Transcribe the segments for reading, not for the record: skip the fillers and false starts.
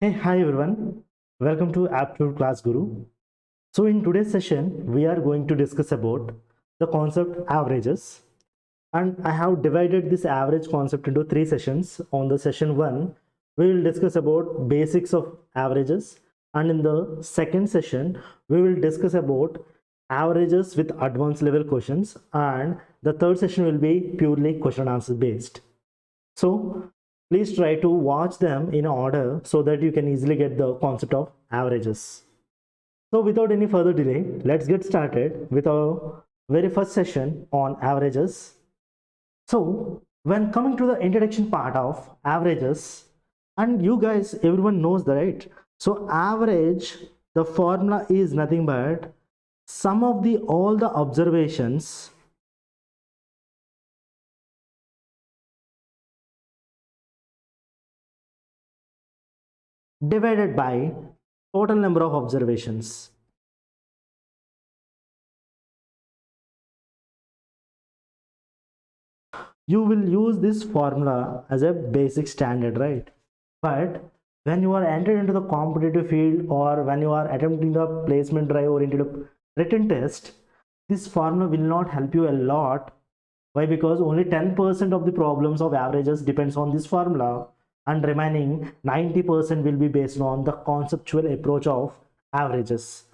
Hey, hi everyone. Welcome to Aptitude Class Guru. So in today's session, we are going to discuss about the concept averages. And I have divided this average concept into three sessions. On the session one, we will discuss about basics of averages. And in the second session, we will discuss about averages with advanced level questions. And the third session will be purely question answer based. So please try to watch them in order so that you can easily get the concept of averages. So without any further delay, let's get started with our very first session on averages. So when coming to the introduction part of averages, and you guys, everyone knows that, right? So average, the formula is nothing but sum of the all the observations divided by total number of observations. You will use this formula as a basic standard, right? But when you are entered into the competitive field or when you are attempting the placement drive or into the written test, this formula will not help you a lot. Why? Because only 10% of the problems of averages depends on this formula, and remaining 90% will be based on the conceptual approach of averages.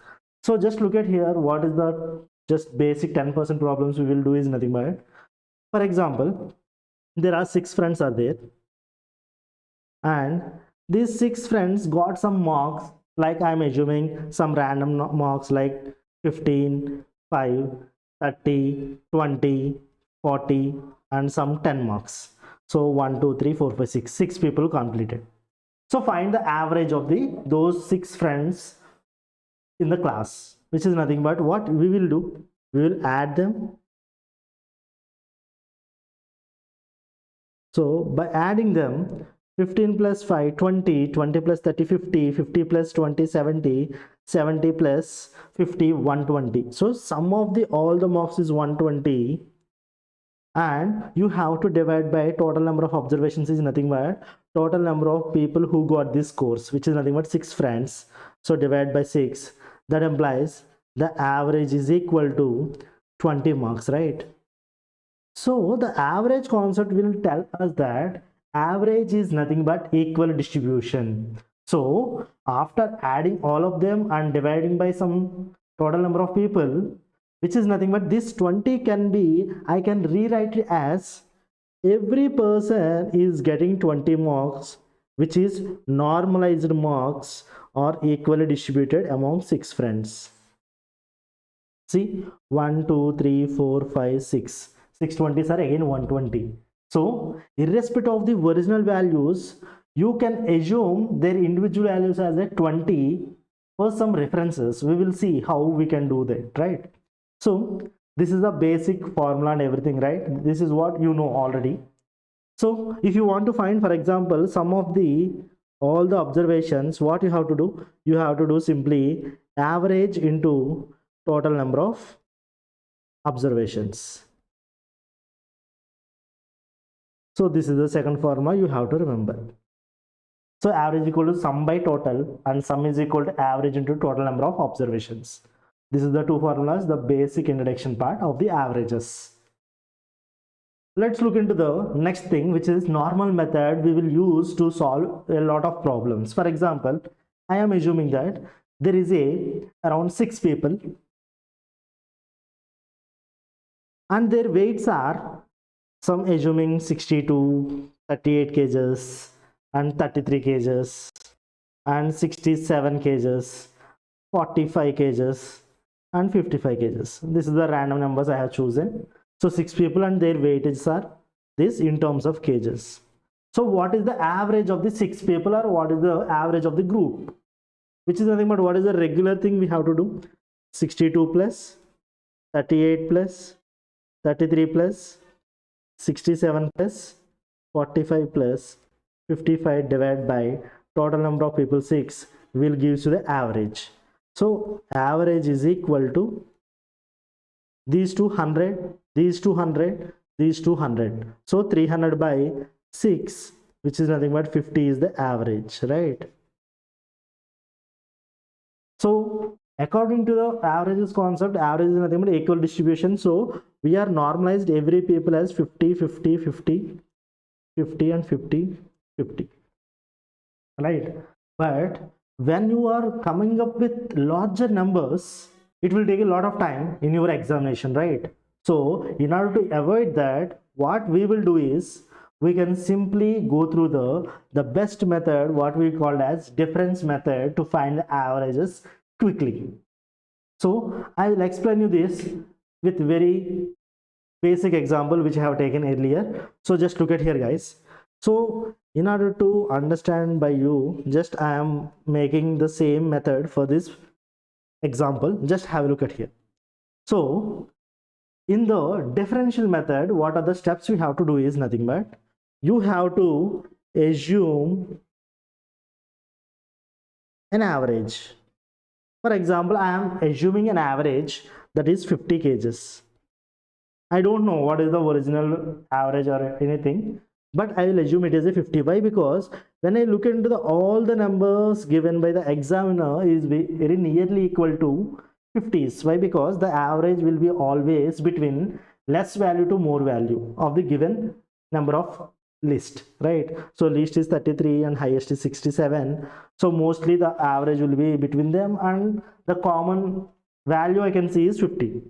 So just look at here, what is the just basic 10% problems we will do is nothing but, for example, there are six friends are there, and these six friends got some marks, like I'm assuming some random marks like 15, 5, 30, 20, 40, and some 10 marks. So 1 2 3 4 5 6, 6 people completed. So find the average of the those six friends in the class, which is nothing but what we will do, we will add them. So by adding them, 15 plus 5, 20, 20 plus 30, 50, 50 plus 20, 70, 70 plus 50, 120. So sum of the all the marks is 120, and you have to divide by total number of observations is nothing but total number of people who got this course, which is nothing but six friends. So divide by 6. That implies the average is equal to 20 marks, right? So the average concept will tell us that average is nothing but equal distribution. So after adding all of them and dividing by some total number of people, which is nothing but this 20 can be, I can rewrite it as every person is getting 20 marks, which is normalized marks are equally distributed among six friends. See, 1 2 3 4 5 6, 620s are again 120. So irrespective of the original values, you can assume their individual values as a 20 for some references. We will see how we can do that, right? So this is the basic formula and everything, right? This is what you know already. So if you want to find, for example, some of the all the observations, what you have to do, you have to do simply average into total number of observations. So this is the second formula you have to remember. So average equal to sum by total, and sum is equal to average into total number of observations. This is the two formulas, the basic introduction part of the averages. Let's look into the next thing, which is normal method we will use to solve a lot of problems. For example, I am assuming that there is around six people, and their weights are, some assuming 62, 38 kgs and 33 kgs and 67 kgs, 45 kgs and 55 kgs. This is the random numbers I have chosen. So six people and their weightages are this in terms of kgs. So what is the average of the six people, or what is the average of the group? Which is nothing but what is the regular thing we have to do? 62 plus 38 plus 33 plus 67 plus 45 plus 55 divided by total number of people 6 will give you the average. So average is equal to these 200, these 200, these 200. So 300 by 6, which is nothing but 50 is the average, right? So according to the averages concept, average is nothing but equal distribution. So we are normalized every people as 50, 50, 50, 50 and 50, 50, right? But when you are coming up with larger numbers, it will take a lot of time in your examination, right? So in order to avoid that, what we will do is we can simply go through the best method, what we called as difference method, to find the averages quickly. So I will explain you this with very basic example which I have taken earlier. So just look at here, guys. So in order to understand by you, just I am making the same method for this example. Just have a look at here. So in the differential method, what are the steps we have to do is nothing but you have to assume an average. For example, I am assuming an average that is 50 kgs. I don't know what is the original average or anything, but I will assume it is a 50. Why? Because when I look into all the numbers given by the examiner is very nearly equal to 50s. Why? Because the average will be always between less value to more value of the given number of list, right? So least is 33 and highest is 67. So mostly the average will be between them, and the common value I can see is 50.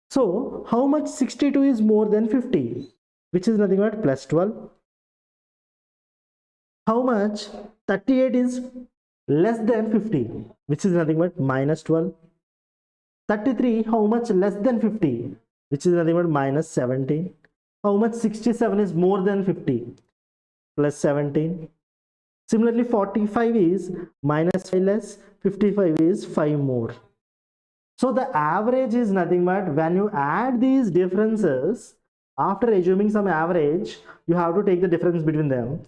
So how much 62 is more than 50? Which is nothing but plus 12. How much 38 is less than 50? Which is nothing but minus 12. 33, how much less than 50? Which is nothing but minus 17. How much 67 is more than 50? Plus 17. Similarly, 45 is minus 5 less, 55 is 5 more. So the average is nothing but when you add these differences, after assuming some average, you have to take the difference between them,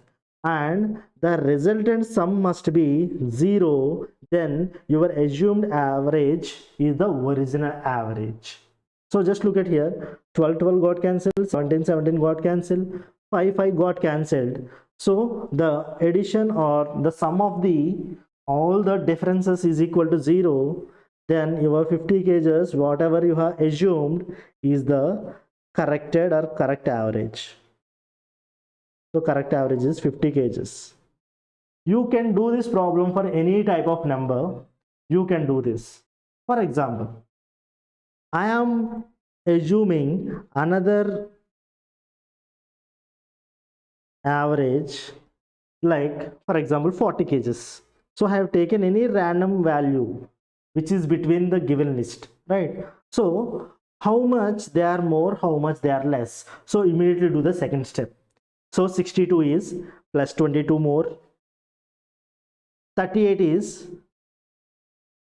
and the resultant sum must be 0. Then your assumed average is the original average. So just look at here, 12 12 got cancelled, 17 17 got cancelled, 5 5 got cancelled. So the addition or the sum of the all the differences is equal to 0. Then your 50 kgs, whatever you have assumed, is the corrected or correct average. So correct average is 50 kgs. You can do this problem for any type of number. You can do this. For example, I am assuming another average, like for example 40 kgs. So I have taken any random value which is between the given list, right? So how much they are more, how much they are less. So immediately do the second step. So 62 is plus 22 more, 38 is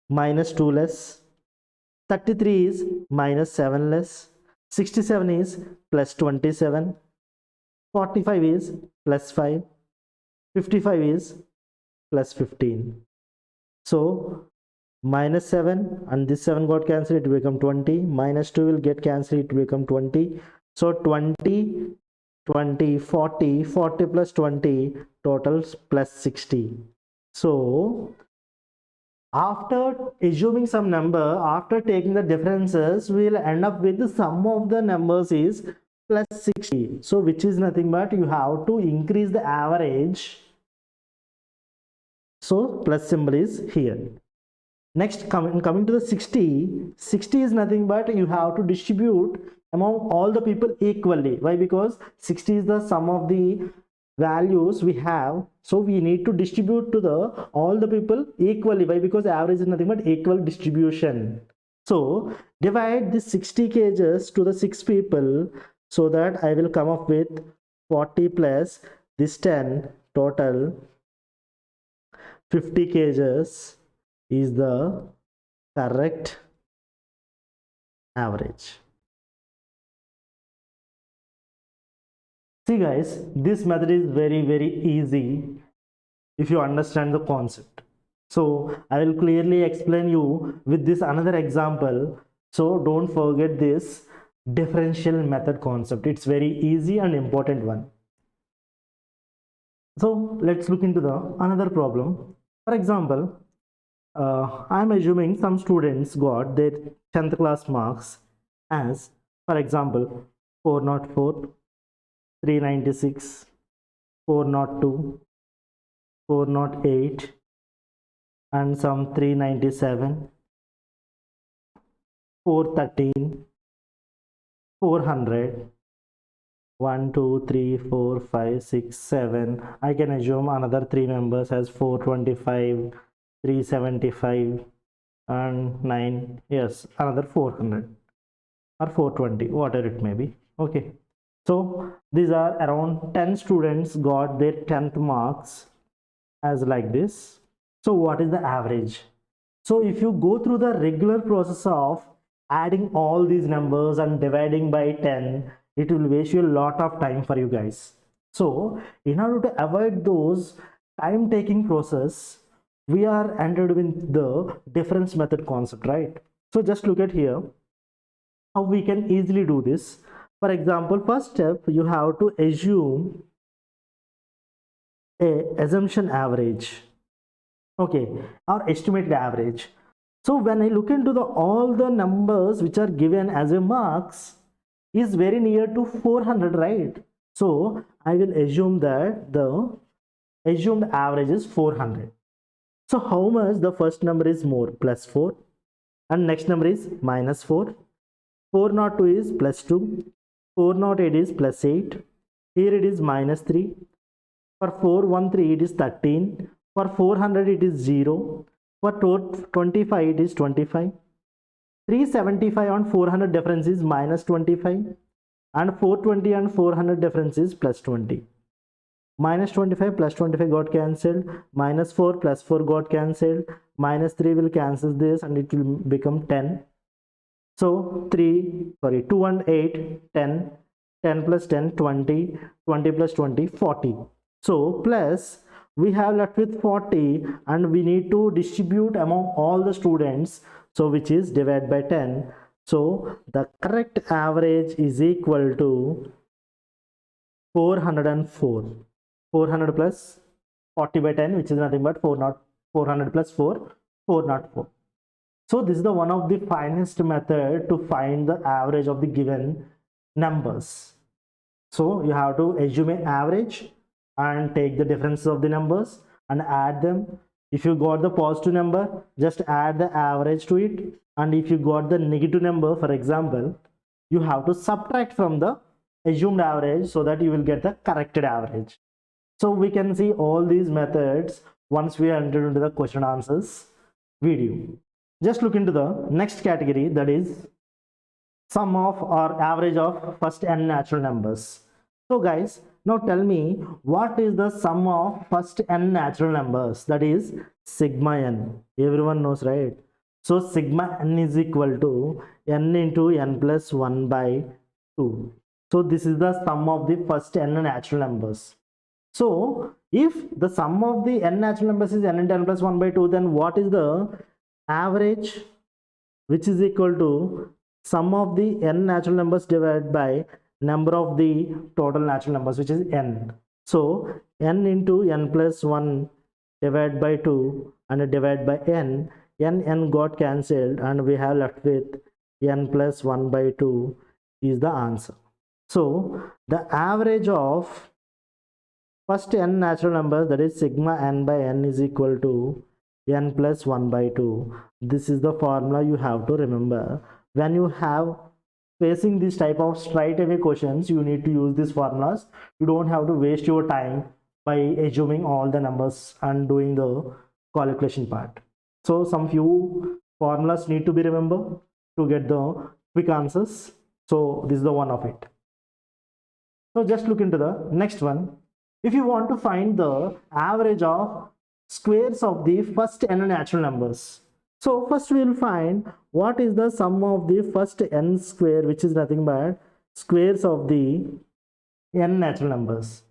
minus 2 less, 33 is minus 7 less, 67 is plus 27, 45 is plus 5, 55 is plus 15. So minus 7 and this 7 got cancelled, it will become 20. Minus 2 will get cancelled, it will become 20. So 20, 20, 40, 40 plus 20 totals plus 60. So after assuming some number, after taking the differences, we will end up with the sum of the numbers is plus 60. So which is nothing but you have to increase the average. So plus symbol is here. Next, coming to the 60, 60 is nothing but you have to distribute among all the people equally. Why? Because 60 is the sum of the values we have, so we need to distribute to the all the people equally. Why? Because average is nothing but equal distribution. So divide this 60 kgs to the 6 people, so that I will come up with 40 plus this 10, total 50 kgs is the correct average. See guys, this method is very easy if you understand the concept. So I will clearly explain you with this another example. So don't forget this differential method concept. It's very easy and important one. So let's look into the another problem. For example, I'm assuming some students got their 10th class marks as, for example, 404, 396, 402, 408, and some 397, 413, 400, 1, 2, 3, 4, 5, 6, 7. I can assume another 3 members as 425, 375, and 9. Yes, another 400 or 420, whatever it may be. Okay. So these are around 10 students got their 10th marks as like this. So what is the average? So if you go through the regular process of adding all these numbers and dividing by 10, it will waste you a lot of time for you guys. So in order to avoid those time taking process, we are entered with the difference method concept, right? So just look at here how we can easily do this. For example, first step, you have to assume a assumption average, okay, or estimated average. So when I look into the all the numbers which are given as a marks is very near to 400, right? So I will assume that the assumed average is 400. So how much the first number is more? Plus 4, and next number is minus 4. 402 is plus 2, 408 is plus 8, here it is minus 3, for 413 it is 13, for 400 it is 0, for 25 it is 25, 375 on 400 difference is minus 25, and 420 and 400 difference is plus 20. Minus 25 plus 25 got cancelled, minus 4 plus 4 got cancelled, minus 3 will cancel this and it will become 10. So 2 and 8, 10, 10 plus 10, 20, 20 plus 20, 40. So plus we have left with 40 and we need to distribute among all the students. So which is divided by 10. So the correct average is equal to 404. 400 plus 40 by 10, which is nothing but 400 plus 4, 404. So this is the one of the finest method to find the average of the given numbers. So you have to assume an average and take the differences of the numbers and add them. If you got the positive number, just add the average to it. And if you got the negative number, for example, you have to subtract from the assumed average so that you will get the corrected average. So we can see all these methods once we enter into the question answers video. Just look into the next category, that is sum of or average of first n natural numbers. So guys, now tell me what is the sum of first n natural numbers, that is sigma n. Everyone knows, right? So sigma n is equal to n into n plus 1 by 2. So this is the sum of the first n natural numbers. So if the sum of the n natural numbers is n into n plus 1 by 2, then what is the average, which is equal to sum of the n natural numbers divided by number of the total natural numbers, which is n. So n into n plus 1 divided by 2 and divided by n got cancelled and we have left with n plus 1 by 2 is the answer. So the average of first n natural numbers, that is sigma n by n, is equal to n plus 1 by 2. This is the formula you have to remember. When you have facing this type of straight away questions, you need to use these formulas. You don't have to waste your time by assuming all the numbers and doing the calculation part. So some few formulas need to be remembered to get the quick answers. So this is the one of it. So just look into the next one. If you want to find the average of squares of the first n natural numbers, so first we will find what is the sum of the first n square, which is nothing but squares of the n natural numbers.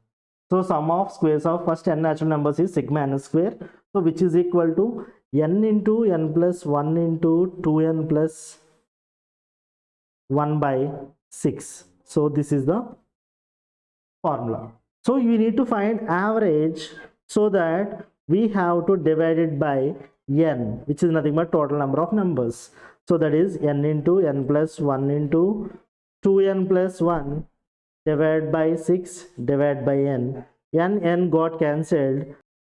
So sum of squares of first n natural numbers is sigma n square, so which is equal to n into n plus 1 into 2n plus 1 by 6. So this is the formula. So you need to find average, so that we have to divide it by n, which is nothing but total number of numbers. So that is n into n plus 1 into 2n plus 1 divided by 6 divided by n got cancelled.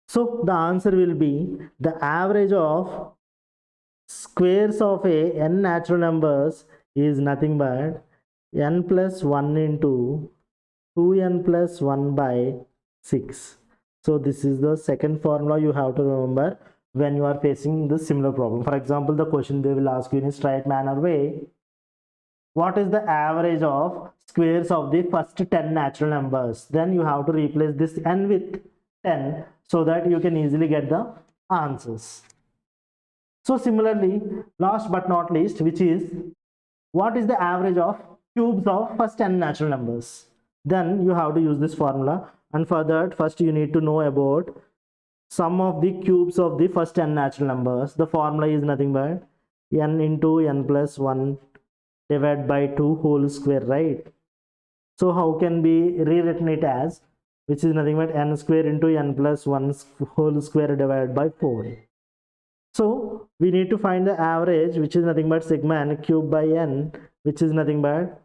So the answer will be the average of squares of a n natural numbers is nothing but n plus 1 into 2n plus 1 by 6. So this is the second formula you have to remember when you are facing this similar problem. For example, the question they will ask you in a straight manner way, what is the average of squares of the first 10 natural numbers? Then you have to replace this n with 10 so that you can easily get the answers. So similarly, last but not least, which is what is the average of cubes of first 10 natural numbers? Then you have to use this formula, and for that first you need to know about sum of the cubes of the first 10 natural numbers. The formula is nothing but n into n plus 1 divided by 2 whole square, right? So how can be rewritten it as, which is nothing but n square into n plus 1 whole square divided by 4. So we need to find the average, which is nothing but sigma n cube by n, which is nothing but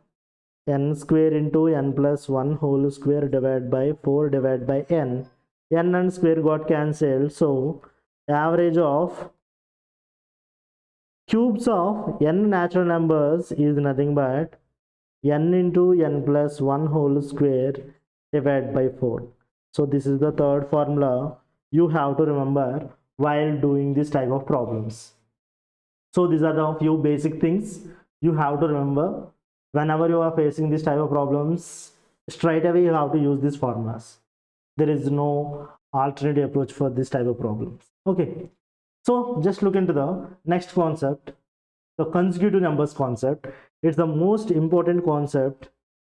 n square into n plus 1 whole square divided by 4 divided by n. N and square got cancelled. So average of cubes of n natural numbers is nothing but n into n plus 1 whole square divided by 4. So this is the third formula you have to remember while doing this type of problems. So these are the few basic things you have to remember whenever you are facing this type of problems. Straight away you have to use these formulas. There is no alternative approach for this type of problems. Okay, so just look into the next concept, the consecutive numbers concept. It's the most important concept.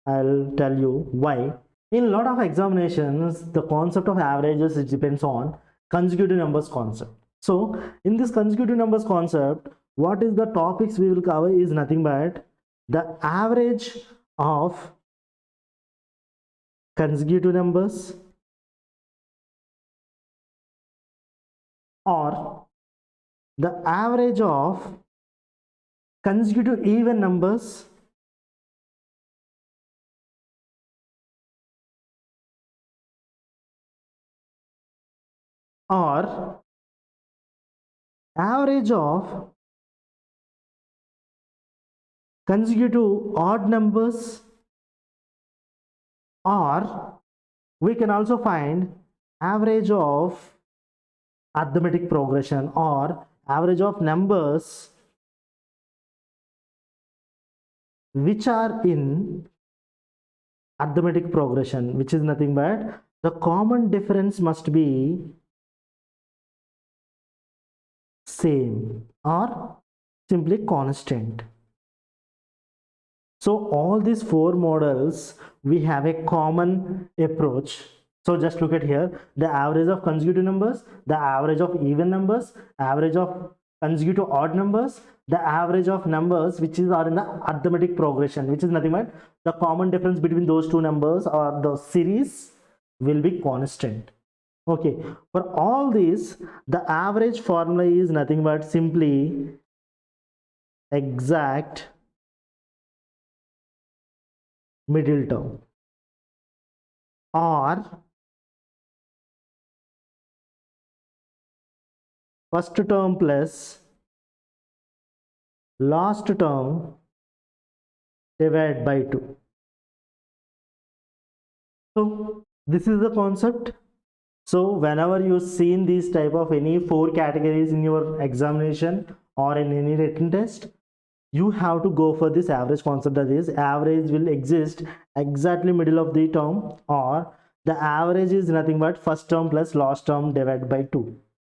I'll tell you why. In a lot of examinations, the concept of averages, it depends on consecutive numbers concept. So in this consecutive numbers concept, what is the topics we will cover is nothing but the average of consecutive numbers or the average of consecutive even numbers or average of consecutive odd numbers, or we can also find average of arithmetic progression or average of numbers which are in arithmetic progression, which is nothing but the common difference must be same or simply constant. So all these four models, we have a common approach. So just look at here, the average of consecutive numbers, the average of even numbers, average of consecutive odd numbers, the average of numbers which are in the arithmetic progression, which is nothing but the common difference between those two numbers or the series will be constant. Okay, for all these, the average formula is nothing but simply exact middle term or first term plus last term divided by 2. So this is the concept. So whenever you seen these type of any four categories in your examination or in any written test, you have to go for this average concept. That is, average will exist exactly middle of the term, or the average is nothing but first term plus last term divided by 2.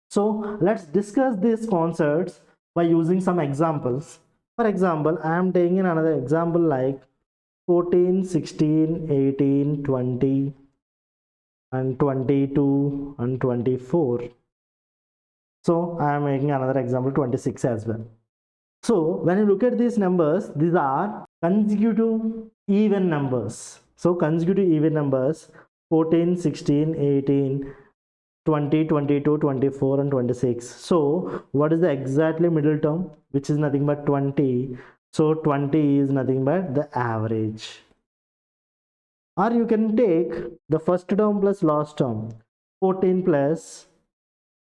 So let's discuss these concepts by using some examples. For example, I am taking another example like 14, 16, 18, 20 and 22 and 24. So I am making another example 26 as well. So when you look at these numbers, these are consecutive even numbers. So consecutive even numbers 14, 16, 18, 20, 22, 24 and 26. So what is the exactly middle term, which is nothing but 20? So 20 is nothing but the average. Or you can take the first term plus last term, 14 plus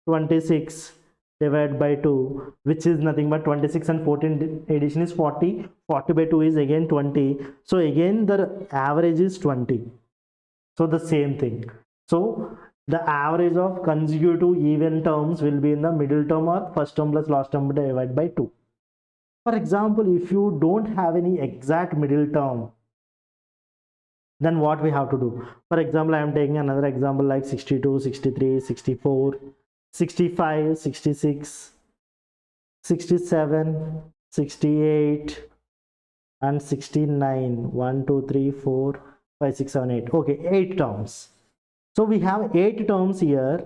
26 divided by 2, which is nothing but 26 and 14 addition is 40. 40 by 2 is again 20. So again the average is 20. So the same thing. So the average of consecutive even terms will be in the middle term or first term plus last term divided by 2. For example, if you don't have any exact middle term, then what we have to do? For example, I am taking another example like 62, 63, 64, 65, 66, 67, 68 and 69. 1, 2, 3, 4, 5, 6, 7, 8. Okay, 8 terms. So we have 8 terms here.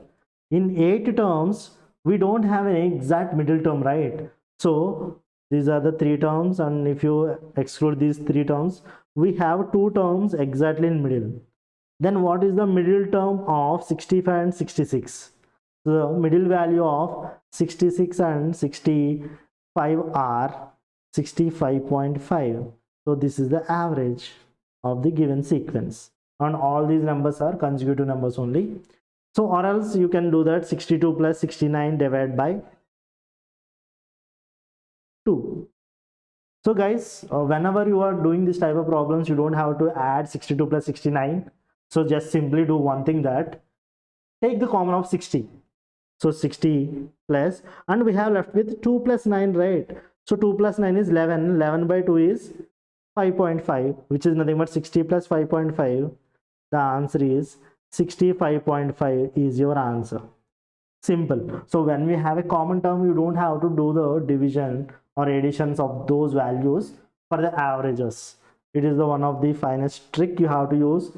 In 8 terms, we don't have an exact middle term, right? So these are the 3 terms, and if you exclude these 3 terms, we have 2 terms exactly in middle. Then what is the middle term of 65 and 66? The middle value of 66 and 65 are 65.5. So this is the average of the given sequence, and all these numbers are consecutive numbers only. So or else you can do that 62 plus 69 divided by 2. So guys, whenever you are doing this type of problems, you don't have to add 62 plus 69. So just simply do one thing, that take the common of 60. So 60 plus, and we have left with 2 plus 9, right? So 2 plus 9 is 11. 11 by 2 is 5.5, which is nothing but 60 plus 5.5. The answer is 65.5 is your answer. Simple. So when we have a common term, you don't have to do the division or additions of those values for the averages. It is the one of the finest trick you have to use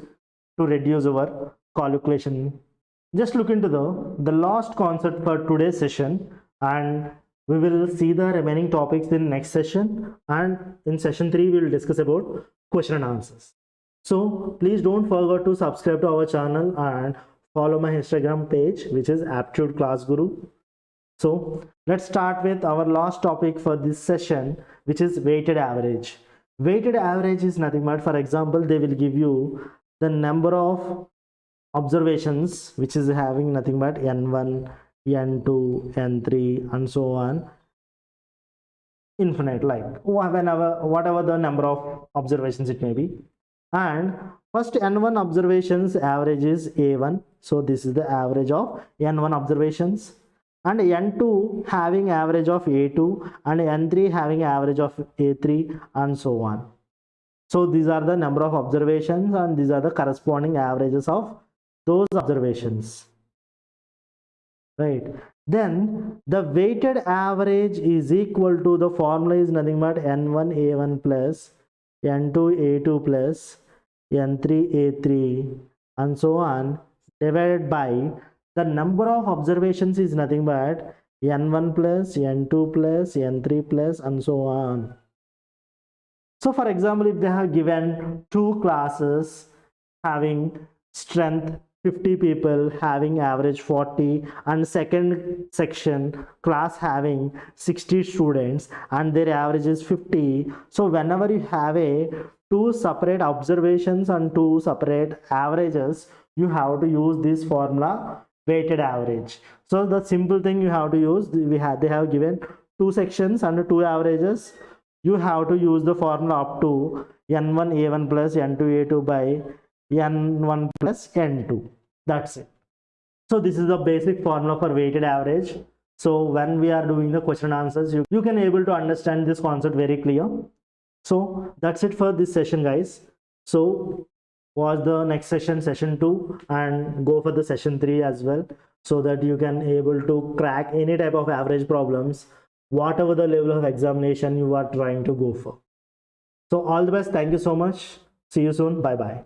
to reduce our calculation. Just look into the last concept for today's session, and we will see the remaining topics in next session, and in session 3 we will discuss about question and answers. So please don't forget to subscribe to our channel and follow my Instagram page, which is Aptitude Class Guru. So let's start with our last topic for this session, which is weighted average. Weighted average is nothing but, for example, they will give you the number of observations, which is having nothing but n1, n2, n3 and so on, infinite, like whatever the number of observations it may be. And first n1 observations average is a1. So this is the average of n1 observations, and n2 having average of a2, and n3 having average of a3 and so on. So these are the number of observations, and these are the corresponding averages of those observations, right? Then the weighted average is equal to, the formula is nothing but n1 a1 plus n2 a2 plus n3 a3 and so on, divided by the number of observations is nothing but n1 plus n2 plus n3 plus and so on. So for example, if they have given 2 classes having strength 50 people, having average 40, and second section class having 60 students and their average is 50. So whenever you have a 2 separate observations and 2 separate averages, you have to use this formula, weighted average. So the simple thing you have to use, they have given 2 sections and 2 averages. You have to use the formula up to n1 a1 plus n2 a2 by n1 plus n2. That's it. So this is the basic formula for weighted average. So when we are doing the question and answers, you can able to understand this concept very clear. So that's it for this session, guys. So watch the next session, session 2, and go for the session 3 as well, so that you can able to crack any type of average problems, whatever the level of examination you are trying to go for. So all the best. Thank you so much. See you soon. Bye bye.